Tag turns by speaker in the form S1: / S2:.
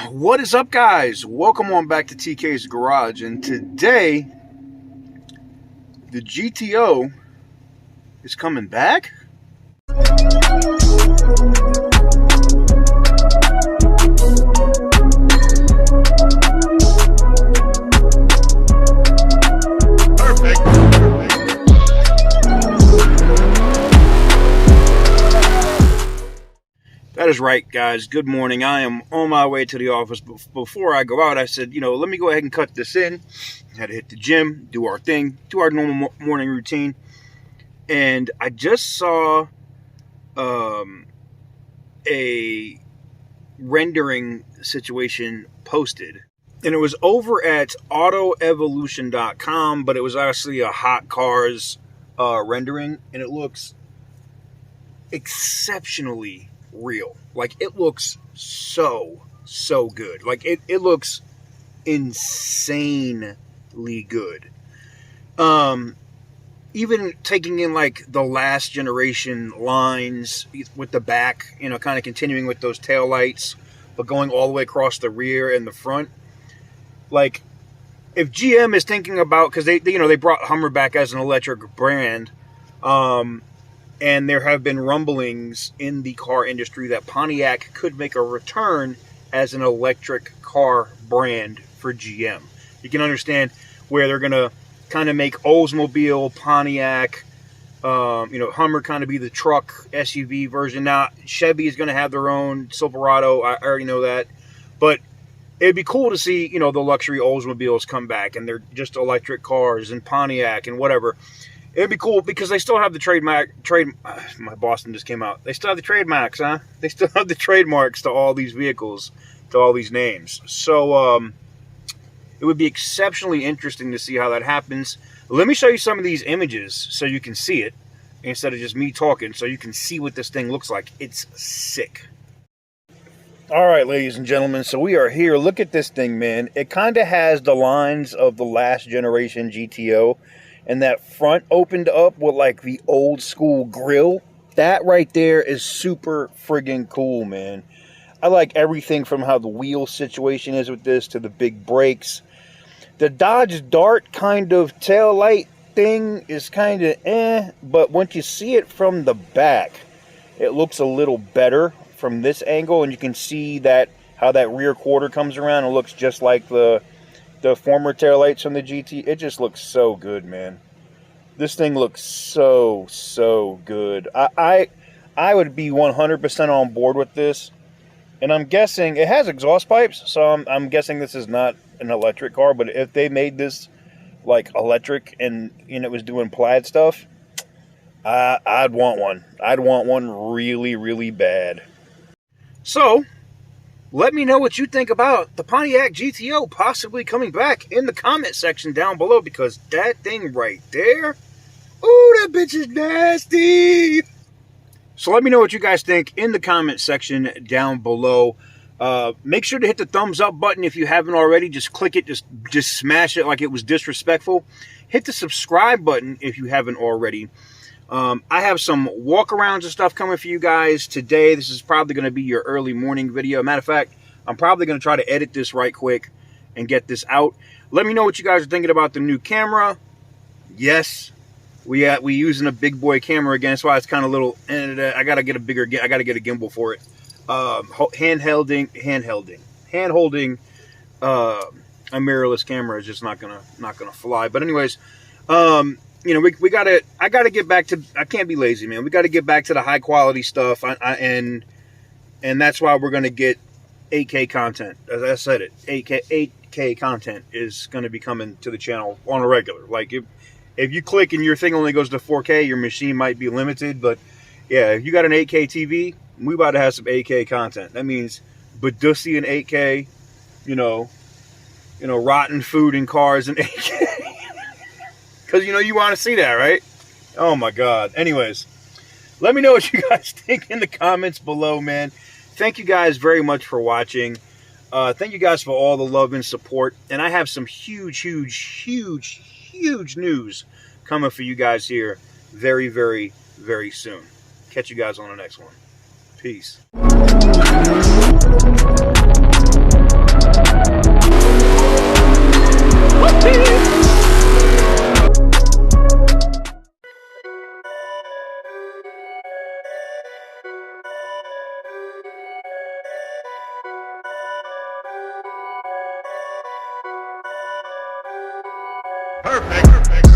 S1: What is up, guys? Welcome on back to TK's Garage, and today the GTO is coming back. That is right, guys. Good morning. I am on my way to the office. Before I go out, I said, let me go ahead and cut this in. Had to hit the gym, do our thing, do our normal morning routine. And I just saw a rendering situation posted. And it was over at autoevolution.com, but it was actually a hotcars rendering. And it looks exceptionally real. Like, it looks so good. Like, it looks insanely good. Even taking in like the last generation lines with the back, kind of continuing with those tail lights, but going all the way across the rear and the front. Like, if GM is thinking about, because they brought Hummer back as an electric brand, and there have been rumblings in the car industry that Pontiac could make a return as an electric car brand for GM. You can understand where they're going to kind of make Oldsmobile, Pontiac, Hummer kind of be the truck SUV version. Now, Chevy is going to have their own Silverado. I already know that. But it'd be cool to see, the luxury Oldsmobiles come back, and they're just electric cars, and Pontiac and whatever. It'd be cool because they still have the trademark. My Boston just came out. They still have the trademarks, huh? They still have the trademarks to all these vehicles, to all these names. So it would be exceptionally interesting to see how that happens. Let me show you some of these images so you can see it instead of just me talking, so you can see what this thing looks like. It's sick. All right, ladies and gentlemen, so we are here. Look at this thing, man. It kind of has the lines of the last generation GTO. And that front opened up with like the old school grill. That right there is super friggin' cool, man. I like everything from how the wheel situation is with this to the big brakes. The Dodge Dart kind of tail light thing is kind of but once you see it from the back, it looks a little better from this angle, and you can see that how that rear quarter comes around. It looks just like the former taillights from the GT. It just looks so good, man. This thing looks so good. I would be 100% on board with this. And I'm guessing it has exhaust pipes, so I'm guessing this is not an electric car. But if they made this like electric and it was doing plaid stuff, I'd want one. I'd want one really bad. So let me know what you think about the Pontiac GTO possibly coming back in the comment section down below, because that thing right there, ooh, that bitch is nasty. So let me know what you guys think in the comment section down below. Make sure to hit the thumbs up button if you haven't already. Just click it, just smash it like it was disrespectful. Hit the subscribe button if you haven't already. I have some walk-arounds and stuff coming for you guys today. This is probably going to be your early morning video. Matter of fact, I'm probably going to try to edit this right quick and get this out. Let me know what you guys are thinking about the new camera. Yes, we using a big boy camera again. That's why it's kind of little. I gotta get a gimbal for it. Hand holding a mirrorless camera is just not gonna fly. But anyways, I gotta get back to, I can't be lazy, man. We gotta get back to the high quality stuff. And that's why we're gonna get 8K content. As I said it, 8K content is gonna be coming to the channel on a regular. Like, if you click and your thing only goes to 4K, your machine might be limited. But yeah, if you got an 8K TV, we about to have some 8K content. That means Badussi in 8K, rotten food in cars in 8K. Because, you want to see that, right? Oh, my God. Anyways, let me know what you guys think in the comments below, man. Thank you guys very much for watching. Thank you guys for all the love and support. And I have some huge news coming for you guys here very, very, very soon. Catch you guys on the next one. Peace.
S2: Perfect.